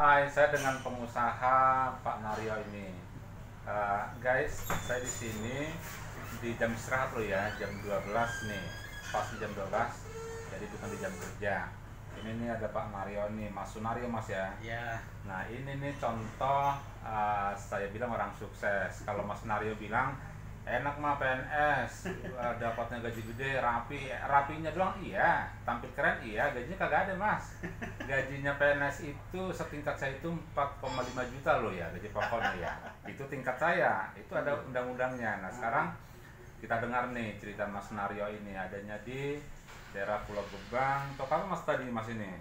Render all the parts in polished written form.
Hai, saya dengan pengusaha Pak Naryo ini. Guys, saya di sini di jam istirahat loh ya, jam 12 nih. Pas di jam 12, jadi bukan di jam kerja. Ini nih ada Pak Naryo nih, Mas Sunario Mas ya. Ya, Nah, ini nih contoh saya bilang orang sukses. Kalau Mas Nario bilang enak mah PNS, dapatnya gaji gede, rapinya doang iya, tampil keren iya, gajinya kagak ada Mas. Gajinya PNS itu setingkat saya itu 4,5 juta loh ya, gaji pokoknya ya. Itu tingkat saya, itu ada undang-undangnya. Nah sekarang kita dengar nih cerita Mas Nario ini, adanya di daerah Pulau Gebang. Tau apa Mas tadi Mas ini?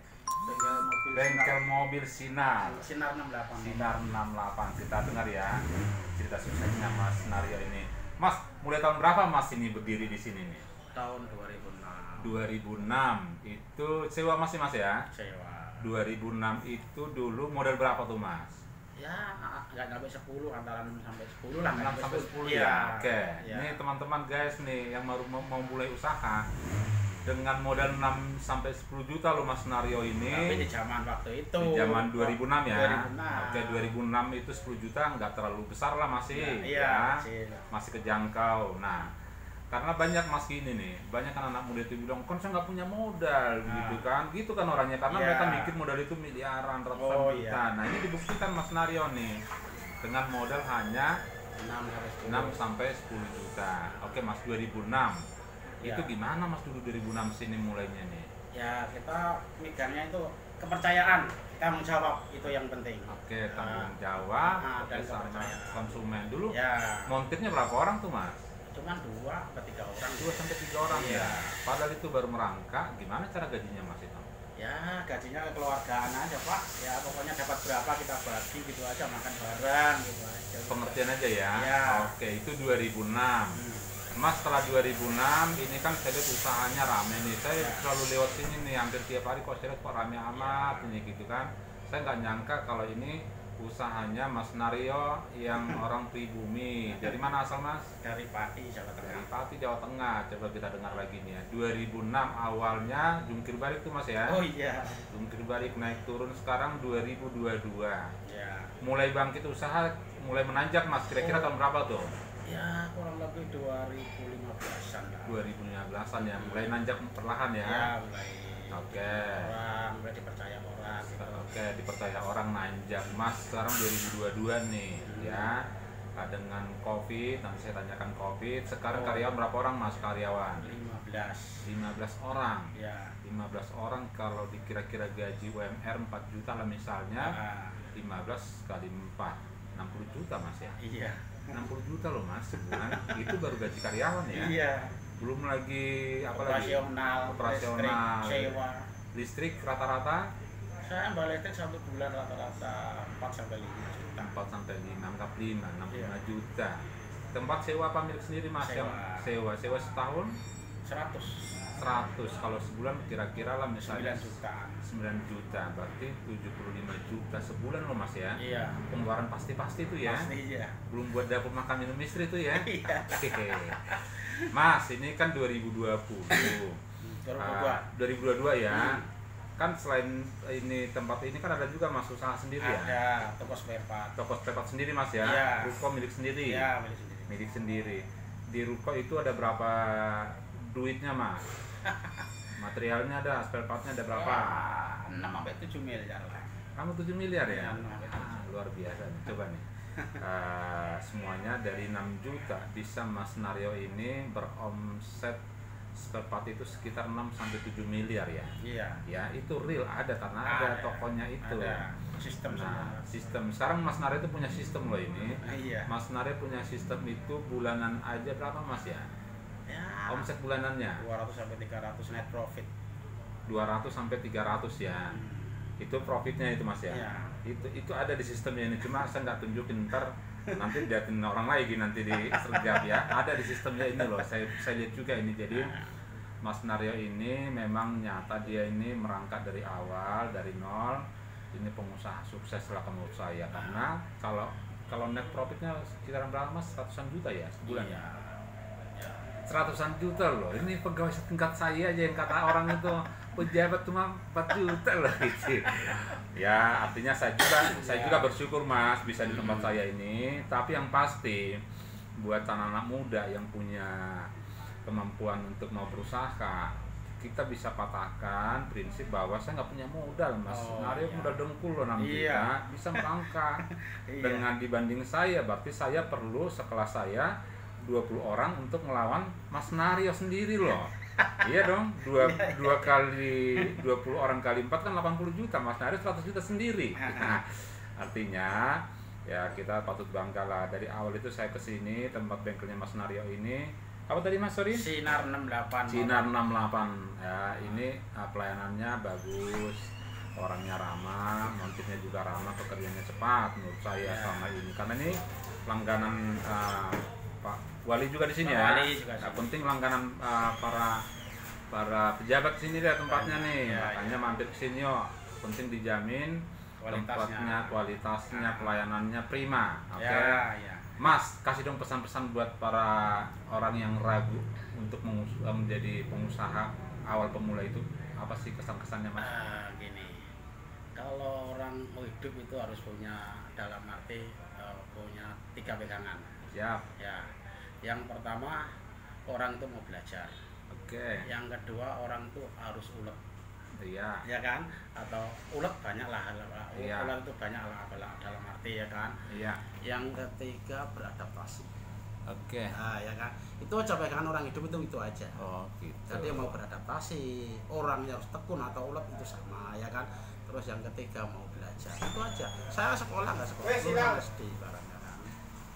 Bengkel mobil Sinar. Sinar 68. Sinar 68. Kita dengar ya cerita suksesnya Mas Nario ini. Mas, mulai tahun berapa Mas ini berdiri di sini nih? Tahun 2006. 2006 itu sewa masih Mas ya? Sewa. 2006 itu dulu model berapa tuh Mas? Ya, nggak sampai 10, antara 6 sampai 10 lah. 6 sampai 10 ya. ya. Oke. Ya. Ini teman-teman guys nih yang baru mau mulai usaha dengan modal 6 sampai 10 juta loh Mas Nario ini. Tapi di zaman waktu itu. Di zaman 2006 ya. 2006. Oke, 2006 itu 10 juta nggak terlalu besar lah masih. Iya, masih kejangkau. Nah, karena banyak Mas gini nih, banyak kan anak muda itu bilang, kan saya nggak punya modal, gitu kan orangnya, karena mereka mikir modal itu miliaran, ratusan juta. Nah ini dibuktikan Mas Nario nih, dengan modal hanya 6 sampai 10 juta. Oke Mas, 2006 itu gimana Mas dulu 2006 sini mulainya nih? Ya kita migangnya itu kepercayaan, tanggung jawab itu yang penting. Oke, tanggung jawab dan sama konsumen dulu. Ya. Montirnya berapa orang tuh Mas? Cuman 2 atau 3 orang. 2 sampai 3 orang ya. Padahal itu baru merangkak. Gimana cara gajinya Mas itu? Ya gajinya kekeluargaan aja Pak. Ya pokoknya dapat berapa kita bagi gitu aja, makan bareng gitu aja. Pengertian aja ya. Ya. Oke, itu 2006. Mas setelah 2006 ini kan saya lihat usahanya rame nih. Saya selalu lewat sini nih, hampir tiap hari kok saya lihat kok rame amat ini gitu kan. Saya nggak nyangka kalau ini usahanya Mas Nario yang orang pribumi. Dari mana asal Mas? Dari Pati, Jawa Tengah. Dari Pati, Jawa Tengah. Coba kita dengar lagi nih ya. 2006 awalnya jungkir balik tuh Mas ya. Oh iya. Jungkir balik naik turun, sekarang 2022. Ya. Mulai bangkit usaha, mulai menanjak Mas. Kira-kira tahun berapa tuh? Ya kurang lebih 2015-an lah. 2015-an ya. Mulai nanjak perlahan ya. Ya mulai. Oke. Mulai dipercaya orang. Gitu. Oke, dipercaya orang nanjak Mas. Sekarang 2022 nih ya. Dengan COVID, nanti saya tanyakan COVID. Sekarang karyawan berapa orang Mas karyawan? 15 orang. Ya. 15 orang kalau dikira-kira gaji UMR 4 juta lah misalnya. 15 kali 4 60 juta Mas ya. Iya. 60 juta loh Mas sebulan. Itu baru gaji karyawan ya. Iya. Belum lagi operasional, operasional, sewa. Listrik rata-rata Saya bayar listrik 1 bulan rata-rata 4 sampai 5 juta. 4 sampai 5, anggap 5, 65 Iya. juta. Tempat sewa apa milik sendiri Mas? Sewa. Sewa setahun 100. Kalau sebulan kira-kira lah misalnya 9 juta. 9 juta, berarti 75 juta sebulan loh Mas ya. Iya. Pengeluaran pasti tuh ya. Pasti ya. Belum buat dapur makan minum istri tuh ya. Iya. Mas, ini kan 2020. 2022 ya. Kan selain ini tempat ini kan ada juga Mas usaha sendiri ya. Ada toko spare part. Toko spare part sendiri Mas ya. Iya. Ruko milik sendiri. Iya, milik sendiri. Milik sendiri. Di ruko itu ada berapa duitnya Mas? Materialnya ada, spare partnya ada berapa? 6 sampai 7 miliar lah. Kamu 7 miliar ya? Iya, 6 sampai 7. Luar biasa nih. Coba nih. Semuanya dari 6 juta bisa Mas Nario ini beromset spare part itu sekitar 6 sampai 7 miliar ya. Iya. Ya, itu real ada karena ada tokonya itu. Ada sistem. Sistem. Sekarang Mas Nario itu punya sistem loh ini. Iya. Mas Nario punya sistem itu bulanan aja berapa Mas ya? Ya. Omset bulanannya 200 sampai 300 net profit. 200 sampai 300 ya. Itu profitnya itu Mas ya. Iya. Itu ada di sistemnya ini, cuma saya nggak tunjukin, ntar nanti liatin orang lagi nanti di sergap ya. Ada di sistemnya ini loh, saya lihat juga ini. Jadi Mas Nario ini memang nyata dia ini merangkak dari awal, dari nol. Ini pengusaha sukses lah menurut saya, karena kalau net profitnya sekitaran berapa Mas? Ratusan juta ya sebulan. Iya. seratusan juta loh. Ini pegawai setingkat saya aja yang kata orang itu pejabat cuma 4 juta loh gitu. Ya artinya saya juga bersyukur Mas bisa di tempat saya ini. Tapi yang pasti buat anak-anak muda yang punya kemampuan untuk mau berusaha, kita bisa patahkan prinsip bahwa saya nggak punya modal Mas. Nario modal dengkul loh 6 juta bisa melangkah. Dengan dibanding saya berarti saya perlu sekelas saya 20 orang untuk melawan Mas Nario sendiri loh. Iya dong, dua kali 20 orang kali 4 kan 80 juta, Mas Nario 100 juta sendiri. Nah, artinya ya kita patut bangga lah. Dari awal itu saya kesini tempat bengkelnya Mas Nario ini. Apa tadi Mas, sorry? Sinar 68. Sinar 68. Ya, ini pelayanannya bagus. Orangnya ramah, motifnya juga ramah, pekerjaannya cepat menurut saya selama ini. Karena ini langganan Pak Wali juga di sini ya. Nah, penting langganan para pejabat sini deh tempatnya nih. Makanya mampir ke sini yo. Penting dijamin kualitasnya, pelayanannya prima. Oke. Mas, kasih dong pesan-pesan buat para orang yang ragu untuk menjadi pengusaha awal pemula itu. Apa sih kesan-kesannya Mas? Gini, kalau orang mau hidup itu harus punya, dalam arti punya 3 pegangan. Siap. Ya, yang pertama orang itu mau belajar. Oke. Yang kedua orang itu harus ulet. Iya. Ya kan? Atau ulet banyak lah. Iya. Ulet itu banyak lah dalam arti ya kan. Iya. Yang ketiga beradaptasi. Oke. Nah, ya kan. Itu aja pegangan orang hidup itu aja. Oh, gitu. Jadi mau beradaptasi, orang yang harus tekun atau ulet itu sama ya kan. Terus yang ketiga mau belajar. Itu aja. Saya sekolah nggak sekolah SD barangnya kan.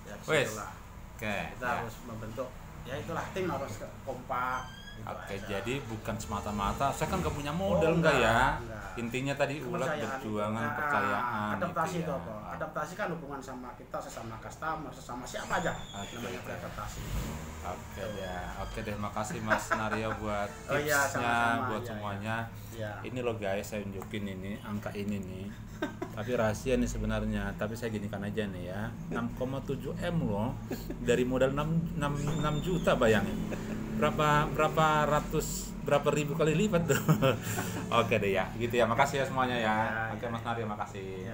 Ya disitulah. Oke. Kita harus membentuk. Ya itulah tim harus kompak. Oke, jadi bukan semata-mata saya kan gak punya modal enggak ya. Intinya tadi ulet perjuangan, kepercayaan. Adaptasi gitu itu ya. apa? Adaptasi kan hubungan sama kita, sesama customer, sesama siapa aja. Namanya beradaptasi. Oke ya. Oke deh, makasih Mas Nario buat tipsnya, sama-sama, buat semuanya. Ya. Ini loh guys, saya unjukin ini angka ini nih. Tapi rahasia nih sebenarnya, tapi saya ginikan aja nih ya. 6,7 M loh. Dari modal 6 juta bayangin. Berapa ribu kali lipat tuh. Oke deh ya, gitu ya. Makasih ya semuanya ya. Oke Mas Nario, makasih.